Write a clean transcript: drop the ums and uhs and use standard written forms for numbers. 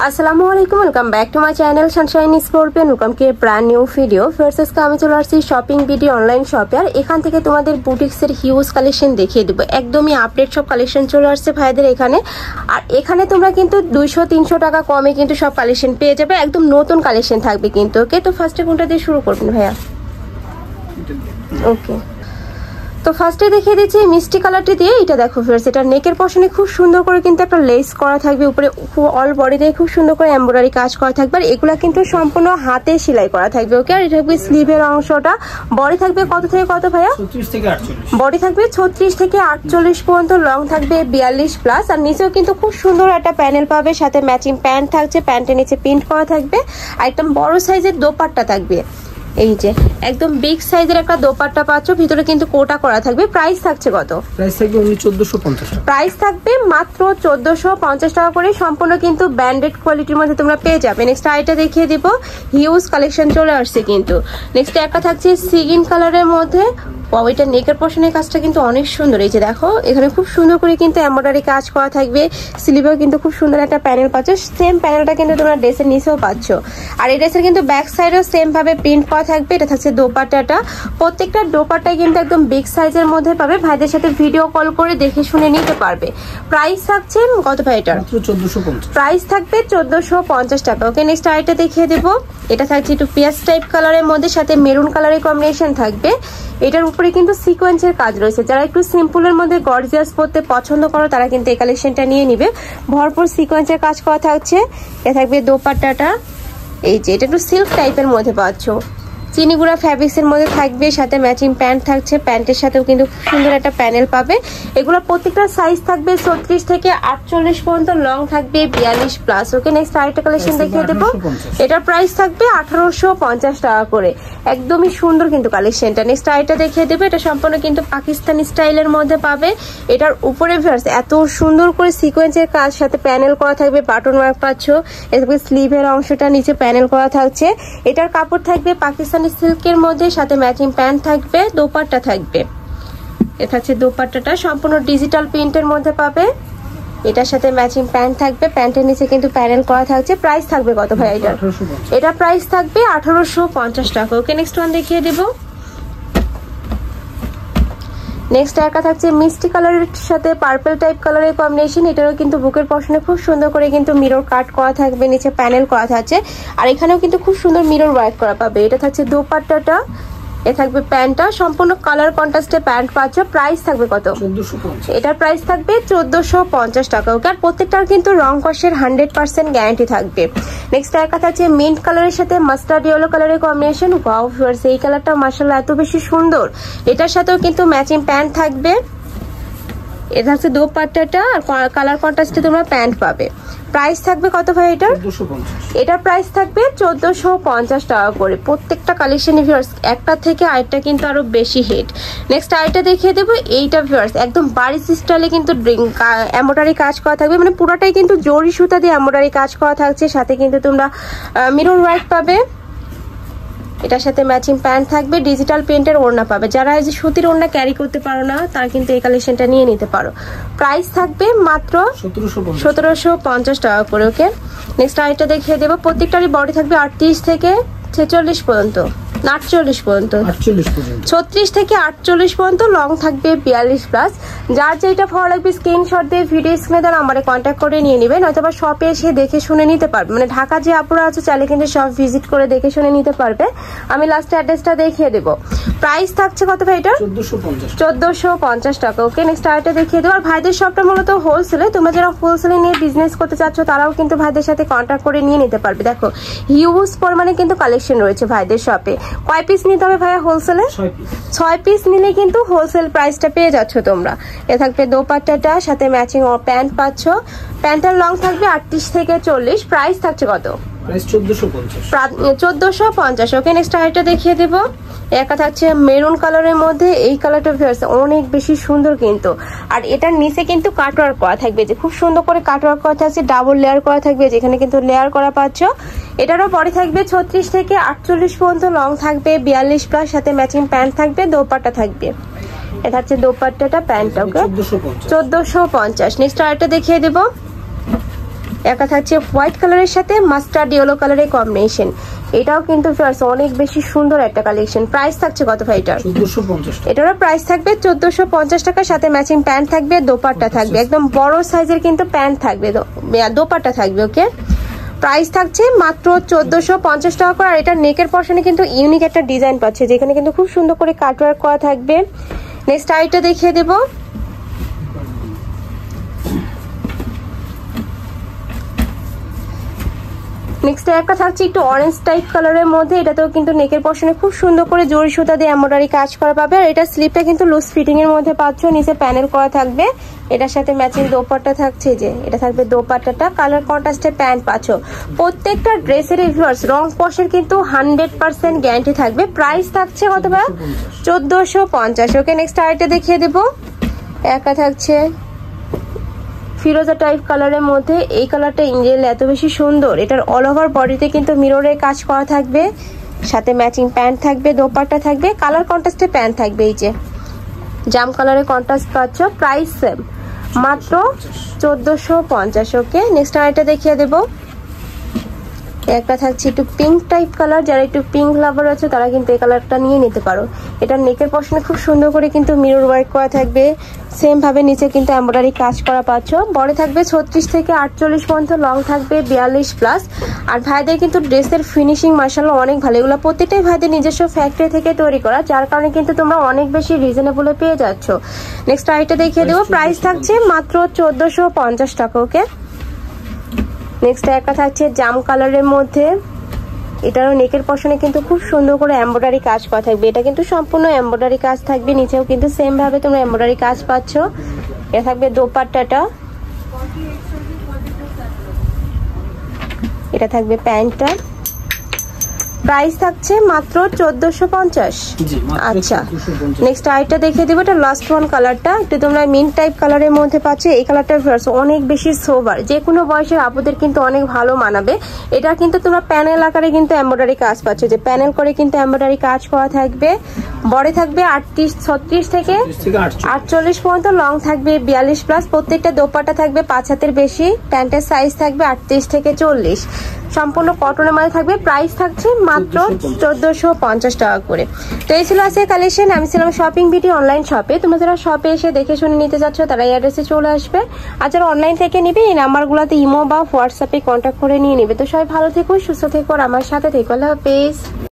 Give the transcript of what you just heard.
আসসালামু আলাইকুম, welcome back to my channel Sunshine scorpion. Welcome to A brand new video. First আজকে আমি চলে আসছি শপিং ভিডিও অনলাইন শপে। আর এখান থেকে তোমাদের বুটিক্সের হিউজ কালেকশন দেখিয়ে দেবো। একদমই আপডেট সব কালেকশন চলে আসছে ভাইদের এখানে। আর এখানে তোমরা কিন্তু 200-300 টাকা কমে কিন্তু সব কালেকশন পেয়ে যাবে। একদম নতুন কালেকশন থাকবে কিন্তু। ওকে, তো ফার্স্টে কোনটা দিয়ে শুরু করবেন ভাইয়া? ওকে, তো ফার্স্টে দেখিয়ে দিচ্ছি মিষ্টি কালারটি দিয়ে। এটা দেখো ফ্রেন্ডস, এটা নেকের পশনে খুব সুন্দর করে কিন্তু একটা লেস করা থাকবে। উপরে অল বডি দিয়ে খুব সুন্দর করে এমব্রয়ডারি কাজ করা থাকবে। আর এগুলা কিন্তু সম্পূর্ণ হাতে সেলাই করা থাকবে। ওকে, আর এটা থাকবে স্লিভের অংশটা। বডি থাকবে কত থেকে কত ভাইয়া? 36 থেকে 48। বডি থাকবে 36 থেকে 48 পর্যন্ত, লং থাকবে 42 প্লাস। আর নিচেও কিন্তু খুব সুন্দর একটা প্যানেল পাবে, সাথে ম্যাচিং প্যান্ট থাকছে। প্যান্টের নিচে প্রিন্ট করা থাকবে। আর একদম বড় সাইজের দোপাট্টা থাকবে। এই যে একদম বিগ সাইজের একটা দোপাট্টা পাচ্ছ, ভিতরে কিন্তু কোটা করা থাকবে। প্রাইস থাকছে কত? প্রাইস থাকবে 1450 টাকা। প্রাইস থাকবে মাত্র 1450 টাকা করে। সম্পূর্ণ কিন্তু ব্র্যান্ডেড কোয়ালিটির মধ্যে তোমরা পেয়ে যাবে। নেক্সট আইটা দেখিয়ে দিব, হিউজ কালেকশন চলে আসছে কিন্তু। নেক্সট একটা থাকছে সিগিন কালারের মধ্যে। ওইটা নেকের পশনের কাজটা কিন্তু অনেক সুন্দর। এই যে দেখো, এখানে খুব সুন্দর করে কিন্তু এমব্রয়ডারি কাজ করা থাকবে। স্লিভেও কিন্তু খুব সুন্দর একটা প্যানেল পাচ্ছ। সেম প্যানেলটা কিন্তু তোমরা ড্রেসের নিচেও পাচ্ছ। আর এই ড্রেসের কিন্তু ব্যাক সাইডেও সেম ভাবে প্রিন্ট করা থাকবে। এটা থাকছে দোপাট্টাটা। প্রত্যেকটা দোপাট্টাই কিন্তু একদম বিগ সাইজের মধ্যে পাবে। ভাইদের সাথে ভিডিও কল করে দেখে শুনে নিতে পারবে। প্রাইস থাকছে কত ভাই এটা? মাত্র 1450। প্রাইস থাকবে 1450 টাকা। ওকে, নেক্সট আইটা দেখিয়ে দেব। এটা থাকছে একটু পিয়াজ টাইপ কালারের মধ্যে, সাথে মেরুন কালারের কম্বিনেশন থাকবে। এটার উপরে কিন্তু সিকোয়েন্সের কাজ রয়েছে। যারা একটু সিম্পলের মধ্যে গর্জিয়াস পরতে পছন্দ করো তারা কিন্তু এই কালেকশনটা নিয়ে নিবে। ভরপুর সিকোয়েন্সের কাজ করা থাকছে। এটা থাকবে দোপাট্টাটা। এই যে এটা একটু সিল্ক টাইপের মধ্যে পাচ্ছ। চিনিগুড়া ফ্যাব্রিক্সের মধ্যে থাকবে, সাথে ম্যাচিং প্যান্ট থাকছে। প্যান্টের সাথেও কিন্তু খুব সুন্দর একটা প্যানেল পাবে। এগুলো প্রত্যেকটা সাইজ থাকবে 36 থেকে 48 পর্যন্ত, লং থাকবে 42 প্লাস। ওকে, নেক্সট আরেকটা কালেকশন দেখিয়ে দেবো। এটার প্রাইস থাকবে 1850 টাকা করে। একদমই সুন্দর কিন্তু কালেকশনটা। নেক্সট আরেকটা দেখিয়ে দেবো। এটা সম্পূর্ণ কিন্তু পাকিস্তানি স্টাইলের মধ্যে পাবে। এটার উপরে এত সুন্দর করে সিকোয়েন্সের কাজ, সাথে প্যানেল করা থাকবে। বাটন ওয়ার্ক পাচ্ছ। এরপরে স্লিভের অংশটা নিচে প্যানেল করা থাকছে। এটার কাপড় থাকবে পাকিস্তানি সিল্কের মধ্যে, সাথে ম্যাচিং প্যান্ট থাকবে। দোপাট্টা থাকবে, এটা হচ্ছে দোপাট্টাটা সম্পূর্ণ ডিজিটাল প্রিন্টের মধ্যে পাবে। এটার সাথে ম্যাচিং প্যান্ট থাকবে। প্যান্টের নিচে কিন্তু প্যানেল করা থাকছে। প্রাইস থাকবে কত ভাই এটা? এটা প্রাইস থাকবে 1850 টাকা। ওকে, নেক্সট ওয়ান দেখিয়ে দেব। নেক্সট একটা থাকছে মিষ্টি কালারের সাথে পার্পল টাইপ কালারের কম্বিনেশন। এটারও কিন্তু বুকের পশনে খুব সুন্দর করে কিন্তু মিরর কাট করা থাকবে, নিচে প্যানেল করা থাকছে। আর এখানেও কিন্তু খুব সুন্দর মিরর ওয়ার্ক করা পাবে। এটা থাকছে দোপাট্টাটা। এ থাকবে প্যান্টটা, সম্পূর্ণ কালার কন্ট্রাস্টে প্যান্ট পাচ্ছ। প্রাইস থাকবে কত? 1450। এটার প্রাইস থাকবে 1450 টাকা। ওকে, আর প্রত্যেকটার কিন্তু রং কষের 100% গ্যারান্টি থাকবে। নেক্সট একটা থাকছে মিন্ট কালারের সাথে মাস্টার্ড ইয়েলো কালারের কম্বিনেশন। ওয়াও ভিউয়ার্স, এই কালারটা মাশাআল্লাহ এত বেশি সুন্দর। এটার সাথেও কিন্তু ম্যাচিং প্যান্ট থাকবে। এটা হচ্ছে দোপাট্টাটা, আর কালার কন্ট্রাস্টে তোমরা প্যান্ট পাবে। প্রাইস থাকবে কত ভাই এটা? 1450। এটার প্রাইস থাকবে 1450 টাকা করে। প্রত্যেকটা কালেকশন ভিউয়ার্স একটা থেকে আরেকটা কিন্তু আরো বেশি হিট। নেক্সট আরেকটা দেখিয়ে দেবো। এইটা ভিউয়ার্স একদম বারিশ স্টাইলে কিন্তু এমব্রয়ডারি কাজ করা থাকবে। মানে পুরোটাই কিন্তু জরি সুতা দিয়ে এমব্রয়ডারি কাজ করা থাকছে। সাথে কিন্তু তোমরা মিরর ওয়ার্ক পাবে। এটার সাথে ম্যাচিং প্যান্ট থাকবে। ডিজিটাল প্রিন্টের ওড়না পাবে। যারা এই যে সুতির ওড়না ক্যারি করতে পারো না তারা কিন্তু এই কালেকশনটা নিয়ে নিতে পারো। প্রাইস থাকবে মাত্র 1750 টাকা করে। ওকে, নেক্সট আরেকটা দেখিয়ে দেবো। প্রত্যেকটারই বডি থাকবে 38 থেকে 46 পর্যন্ত, 48 পর্যন্ত, 36 থেকে 48 পর্যন্ত, লং থাকবে 42 প্লাস। যার যেটা ভালো লাগবে স্ক্রিনশট দিয়ে ভিডিও স্ক্রিনে দেওয়া নাম্বারে কন্ট্যাক্ট করে নিয়ে নেবেন, অথবা শপে এসে দেখে শুনে নিতে পারবে। মানে ঢাকা যে আপুরা আছে চাইলে কিন্তু শপ ভিজিট করে দেখে শুনে নিতে পারবে। আমি লাস্ট অ্যাড্রেসটা দেখিয়ে দেবো। প্রাইস থাকছে কত ভাই এটা? 1450 টাকা। ওকে, নেক্সট আরেকটা দেখিয়ে দেবো। আর ভাইদের শপটা মূলত হোলসেলে। তোমরা যারা হোলসেলে নিয়ে বিজনেস করতে চাচ্ছ তারাও কিন্তু ভাইদের সাথে কন্ট্যাক্ট করে নিয়ে নিতে পারবে। দেখো হিউজ পরিমাণে কিন্তু কালেকশন রয়েছে ভাইদের শপে। কয় পিস নিতে হবে ভাইয়া হোলসেলে? 6 পিস নিলে কিন্তু হোলসেল প্রাইসটা পেয়ে যাচ্ছ তোমরা। এ থাকবে দোপাট্টাটা, সাথে ম্যাচিং প্যান্ট পাচ্ছ। প্যান্টের লং থাকবে 38 থেকে 40। প্রাইস থাকছে কত? প্রাইস 1450। 1450। ওকে, নেক্সট আরেকটা দেখিয়ে দেবো। একটা থাকছে মেরুন কালারের মধ্যে। এই কালারটা অনেক বেশি সুন্দর কিন্তু। আর এটার নিচে কিন্তু কাটওয়ার্ক করা থাকবে, যে খুব সুন্দর করে কাটওয়ার্ক করা থাকছে। ডাবল লেয়ার করা থাকবে, যেখানে কিন্তু লেয়ার করা পাচ্ছ। এটারও বডি থাকবে 36 থেকে 48 পর্যন্ত, লং থাকবে 42 প্লাস, সাথে ম্যাচিং প্যান্ট থাকবে। দোপাট্টা থাকবে। এটা হচ্ছে দোপাট্টাটা, প্যান্টটা। ওকে, 1450। নেক্সট আরেকটা দেখিয়ে দেবো। একটা থাকছে হোয়াইট কালারের সাথে মাস্টার্ড ইয়েলো কালারের কম্বিনেশন। এটাও কিন্তু ভিউয়ার্স অনেক বেশি সুন্দর একটা কালেকশন। প্রাইস থাকছে কত ভাই এটার? 1450 টাকা। এটারও প্রাইস থাকবে 1450 টাকা, সাথে ম্যাচিং প্যান্ট থাকবে, দোপাট্টা থাকবে, একদম বড় সাইজের কিন্তু প্যান্ট থাকবে, দোপাট্টা থাকবে। ওকে, প্রাইস থাকছে মাত্র 1450 টাকা করে। আর এটা নেকের পশনে কিন্তু ইউনিক একটা ডিজাইন পাচ্ছে, যেখানে কিন্তু খুব সুন্দর করে কাটওয়ার্ক করা থাকবে। নেক্সট আইটা দেখিয়ে দেবো। নেক্সট একটা থাকছে একটু অরেঞ্জ টাইপ কালারের মধ্যে, এটাতেও কিন্তু নেকের পশনে খুব সুন্দর করে জরি সুতা দিয়ে এমব্রয়ডারি কাজ করা পাবে। আর এটা স্লিপটা কিন্তু লুজ ফিটিং এর মধ্যে পাচ্ছ, নিচে প্যানেল করা থাকবে। এটার সাথে ম্যাচিং দোপাট্টা থাকছে, যে এটা থাকবে দোপাট্টাটা, কালার কন্ট্রাস্টে প্যান্ট পাচ্ছ। প্রত্যেকটা ড্রেসের ভিউয়ার্স রং কষের কিন্তু 100% গ্যারান্টি থাকবে। প্রাইস থাকছে কত ভাই? 1450। ওকে, নেক্সট আরেকটা দেখিয়ে দেবো। একটা থাকছে ফিরোজা টাইপ কালারের মধ্যে, এই কালারটা ইঞ্জেল এত বেশি সুন্দর। এটার অল ওভার বডিতে কিন্তু মিররের কাজ করা থাকবে, সাথে ম্যাচিং প্যান্ট থাকবে, দোপাট্টা থাকবে, কালার কন্ট্রাস্টে প্যান্ট থাকবে। এই যে জাম কালারের কন্ট্রাস্ট পাচ্ছ। প্রাইস সেম, মাত্র 1450। ওকে, নেক্সট আরেকটা দেখিয়ে দেবো। একটা থাকছে একটু পিঙ্ক টাইপ কালার, যারা একটু পিঙ্ক লাভার আছে তারা কিন্তু এই কালারটা নিয়ে নিতে পারো। এটা নেকের পশনে খুব সুন্দর করে কিন্তু মিরর ওয়ার্ক করা থাকবে, সেম ভাবে নিচে কিন্তু এমব্রয়ডারি কাজ করা পাচ্ছ। বড় থাকবে 36 থেকে 48 পর্যন্ত, লং থাকবে 42+। আর ভাইদের কিন্তু ড্রেসের ফিনিশিং মাশাআল্লাহ অনেক ভালো, এগুলো প্রত্যেকটাই ভাইদের নিজস্ব ফ্যাক্টরি থেকে তৈরি করা, যার কারণে কিন্তু তোমরা অনেক বেশি রিজনেবলে পেয়ে যাচ্ছ। নেক্সট আইটা দেখিয়ে দেবো। প্রাইস থাকছে মাত্র 1450 টাকা। ওকে, নেক্সট একটা থাকছে জাম কালারের মধ্যে, এটারও নেকের পশনে কিন্তু খুব সুন্দর করে এমব্রয়ডারি কাজ করা থাকবে। এটা কিন্তু সম্পূর্ণ এমব্রয়ডারি কাজ থাকবে, নিচেও কিন্তু সেম ভাবে তোমরা এমব্রয়ডারি কাজ পাচ্ছ। এটা থাকবে দোপাট্টাটা, এটা থাকবে প্যান্টটা। প্রাইস থাকছে মাত্র 1450। আচ্ছা, নেক্সট আইটা দেখিয়ে দেবো। এটা লাস্ট ওয়ান কালারটা, একটু তোমরা মিন্ট টাইপ কালারের মধ্যে পাচ্ছ। এই কালারটা অনেক বেশি সোবার, যে কোনো বয়সের আপুদের কিন্তু অনেক ভালো মানাবে। এটা কিন্তু তোমরা প্যানেল আকারে কিন্তু এমব্রয়ডারি কাজ পাচ্ছ, যে প্যানেল করে কিন্তু এমব্রয়ডারি কাজ করা থাকবে। বড় থাকবে 36 থেকে 48 পর্যন্ত, লং থাকবে 42+। প্রত্যেকটা দোপাট্টা থাকবে 5 হাতের বেশি, প্যান্টের সাইজ থাকবে 38 থেকে 40, সম্পূর্ণ কটনের মাঝে থাকবে। প্রাইস থাকছে মাত্র 1450 টাকা করে। তো এই ছিল আজকের কালেকশন। আমি ছিলাম শপিং বিডি অনলাইন শপে। তোমরা যারা শপে এসে দেখে শুনে নিতে যাচ্ছ তারা এই অ্যাড্রেসে চলে আসবে, আর যারা অনলাইন থেকে নিবে এই নাম্বারগুলোতে ইমো বা হোয়াটসঅ্যাপে কন্ট্যাক্ট করে নিয়ে নিবে। তো সবাই ভালো থেকো, সুস্থ থেকো, আর আমার সাথে থেকো। আল্লাহ হাফেজ।